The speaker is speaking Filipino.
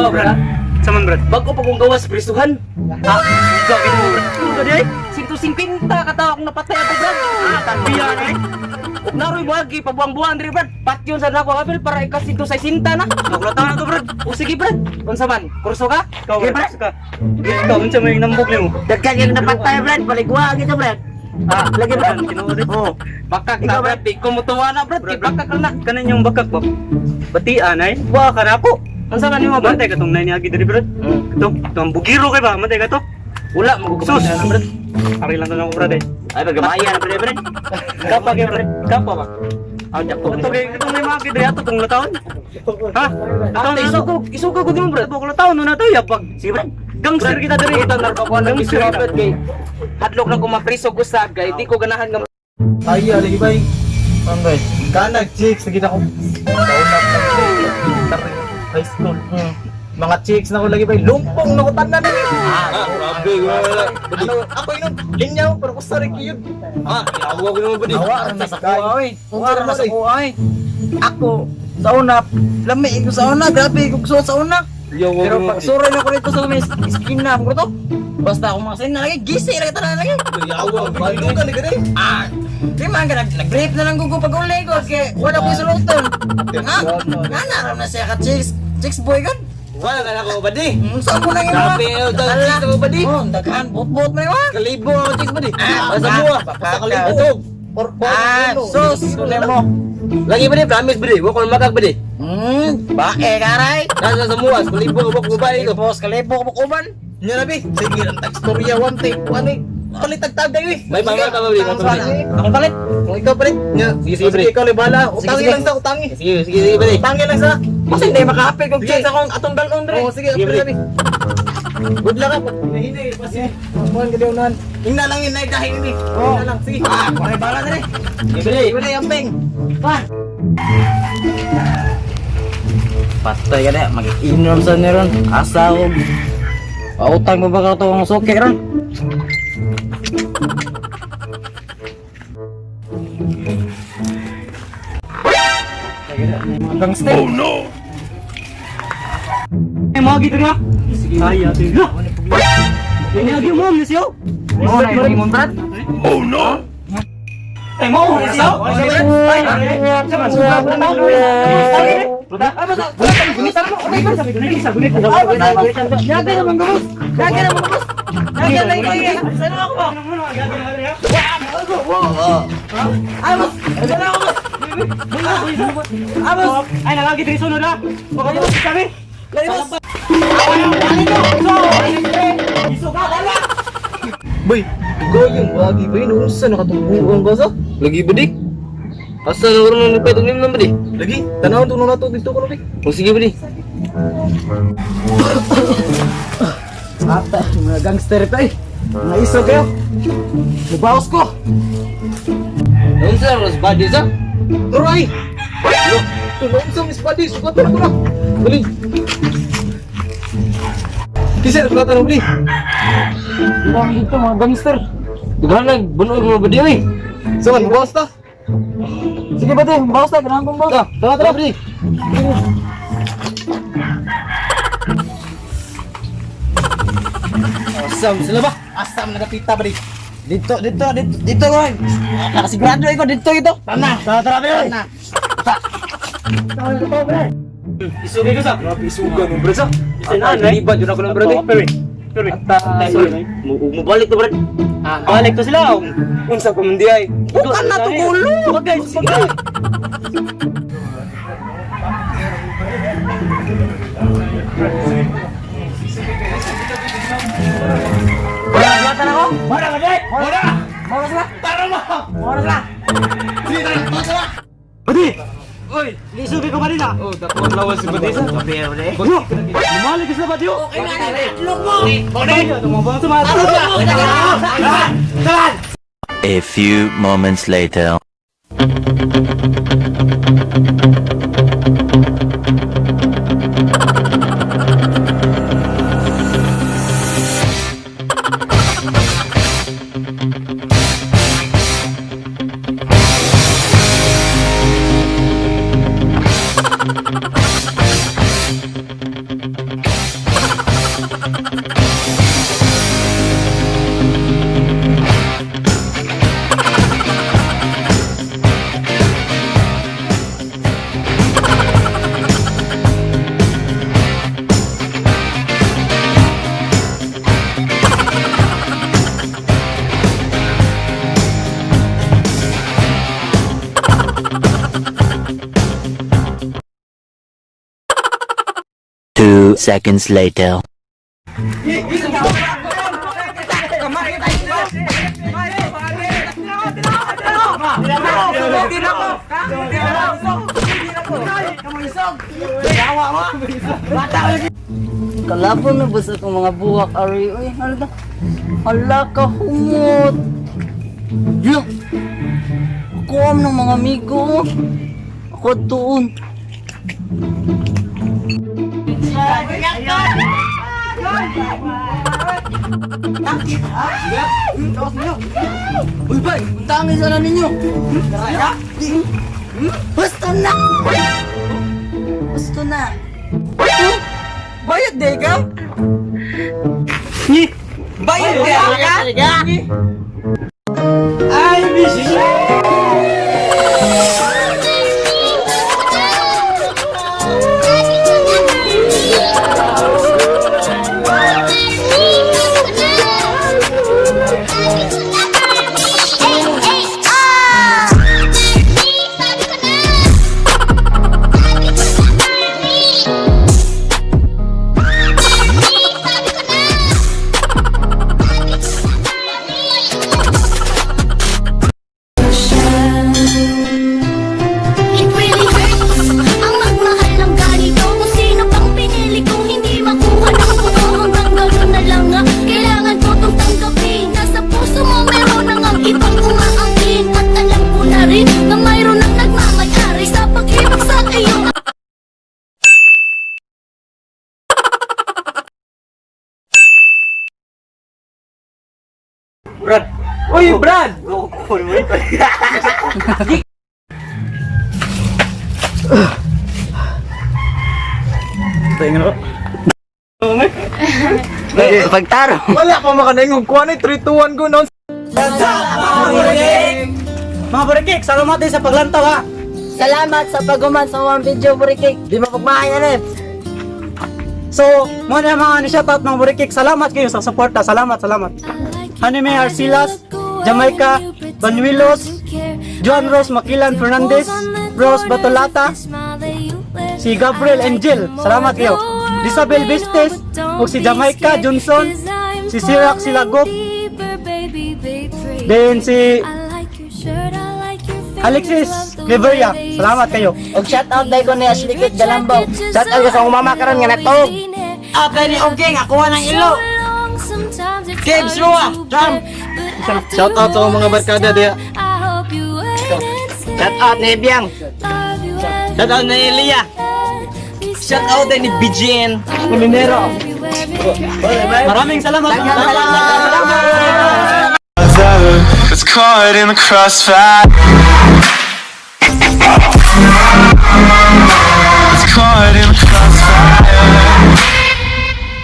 Oo, brad. Saman, brad. Bago pa kong gawas prisuhan. Gawin mo, brad. Ano di ay? 150 katawag na patay ato, brad. Biyan, eh. Ug naroy buhagi pabuang-buang diri, brad. Patyon sa nako apil para ikas 160 na. Nakulatan na to, brad. O sige, brad. Unsa man? Kurso ka? Ikaw, Okay, brad. Ka. Ikaw, unsa may nambok nimo? Dagkag yung napatay, Brad. Paligwa gitu, Brad. Lagi, brad. Tinuod, eh. Oh, bakak Ikaw, na, brad. Di ko mutuwa na, brad. Kay bakak lang na. Kanan yung bakak ba? Batian, ay. Buha ka na ako. Unsa man nimo, brad? Mantay ka tong nainihagi diri, brad. Ito, itong bugiro kay ba? Mantay ka to. Wala mo ko Sus! na, brad. Ari lang to na ako, brad, eh. Ay, magamayan, Brad. Kapa kay, brad. Kapa ba? Oh, jak Ito kay, itong nainihagi diri ato tong lataon. Ha? Ah, isugo ko din, brad. Bukol lataon na to, yapag. Sige, Brad. Gangster kita diri. Kita narkakuan ng Gangster isirapet kita. kay hadlok na ko mapriso ko sa kay di ko ganahan nga Ay, lagi ba? Angay. Kanag chicks lagi na ko. Kaunap ng elementary, high school. Mga chicks na ko lagi ba? Lumpong na ko tanan ni. Grabe, wala. Ano, ako yun, linyaw, pero ko sorry kiyod. Ako naman ba Awa, ang nasa kuha, oy. Unsa na sa kuha, ay. Ako, sa una, lami ko sa una, grabe ko gusto sa una. Pero pag suroy na ko dito sa may skin na ko to. Basta ako mga sin na lagi, gisi na kita na lagi. Yawa, balo ka ni gani. Di man ka nag-grape na lang gugo pag uli ko kaya wala ko sulutan. Ha? Naram na siya ka chicks boy kan? Wala ka na ko ba di? Saan mo na yun? Grabe, chicks ako ba di? Oh, daghan, bot-bot mo yun. Kalibo ako chicks ba di? Basta ah, buwa. ah, Basta kalibo to. Sus, kunin mo. Lagi ba di? Promise ba di? Huwag ko na magag ba di? Bae karay. Nasa sa muwas. Kalibo ko ba ito? Kalipos, kalipo ko kuban. Nya nabi, sige lang tag storya one take. Ano eh? Palitag-tag dayo eh. May pamata ba di? Ako palit. Kung ikaw palit. Nya, Sige, sige, sige ikaw libala. Utangi sige. lang sa utangi. Sige, sige, sige ba di? Utangi lang sa. Kasi hindi makahapil kung chicks akong atong dalon dre. Oh, sige, apil nabi. Good luck up. Hindi, kasi. Kuhan ka daw nan. Ingna lang yun, dahil ini. Ingna lang, sige. Paray bala dre. Sige ba di? Iba na yung peng. Patay ka na, mag-inom sa niron. Asa ko. Pautang mo ba ka ito ang suki ron? gangster. Oh no. Mga gitu nga. Ay, ate nga. Ini lagi mo ni siyo. Oh, na yung brad. Oh no. Ay mo ni siyo. Ay, sama sudah na tao. Sudah. Apa sa? Gunitan mo. Ay, sabi ko na isa gunit. Yaga naman gumos. Yaga naman gumos. Yaga na ikaw. Sana ako ba? Amos. Sana ako ba? Amos. Ay, nalagi dito sunod na. Okay, sabi. Boy, ikaw yung wagi ba yun? Unsa nakatungguan ka sa? Lagi ba di? Asa na orang nang nagpay tungim naman ba di? Lagi, tanaw to na to dito ko nabi. O sige ba di? Ata, mga gangster ito eh. Naiso kayo. Mubaos ko. Noon sa Ros Badi sa? Aray! Tulong sa Miss Buddy, sugatan ko na. Bali. Kisir, sugatan mo, bali. Wah, itu mga gangster. Di ba nagbunog mo ba di oy? Saman, mabawas ta. Sige ba din, bawas na, ganahan kong bawas. Tara tara ba di? Asam sila ba? Asam nagapita ba di? Dito, ko. Nakasigurado ko, dito ito. Tana, tara, bro. Isugi ka sa. Grabe, isugan mo, bro, sa. Libat yun ako ng brad. Pero Mubalik to brad. balik to sila. Unsa ko mundi ay. Bukan na to gulo. Bagay, bagay. Kelihatan ako? Mana ka, Jay? Mana? Mau sila? Tara mo! Mau sila? Sige, tara, tara, tara. Badi. Oy, isugi ko ba nila? Oh, dapat lawan si Badi sa. Lumalik ka sa badi. Okay na, itlog mo. Bodi! Tumabang sa mga. A few moments later. Two seconds later. Kalabo na ba sa itong mga buwak, Ari? Uy, ano ba? Hala ka, humot. Yo! Ako am ng mga amigo. Ako doon. Uy, bay! Tangin sana ninyo! Basta na! Basta na! Bayad deh ka? Bayad deh ka? Ay, busy! It really hurts ang magmahal ng ganito. Kung sino pang pinili kong hindi makuha ng buo. Hanggang gano'n na lang nga kailangan ko itong tanggapin. Nasa puso mo meron nang ang ibang umaangkin. At alam ko na rin na mayroon ang nagmamayari sa pag-ibig sa iyo. Brad. Uy, Brad! Pagtaro. Wala pa makanaingog kuha ni 3, 2, 1 go noon. Mga Burikik, salamat din sa paglantaw ha! Salamat sa pag-uman sa mga video, Burikik. Di mapagmahayan eh. So, muna mga shoutout mga Burikik, salamat kayo sa suporta, salamat. Hanime Arcilas, Jamaica, Banuelos, Joan Rose Makilan Fernandez, Rose Batolata, si Gabriel Angel, salamat kayo. Isabel Vestes, o si Jamaica Johnson, si Sirac Silagop, then si Alexis Cleveria, salamat kayo. Og shout out dai ko ni Ashley Kit Galambaw. Shout out sa akong mama karon nga natog. Okay ni Ogeng, ako ng ilo. Games Rua, Jam. Shout out sa mga barkada diya. Shout out ni Ebyang. Shout out ni Elia. Shout out din ni Bijin. Kulinero. Maraming salamat. It's caught in the crossfire. It's caught in the crossfire.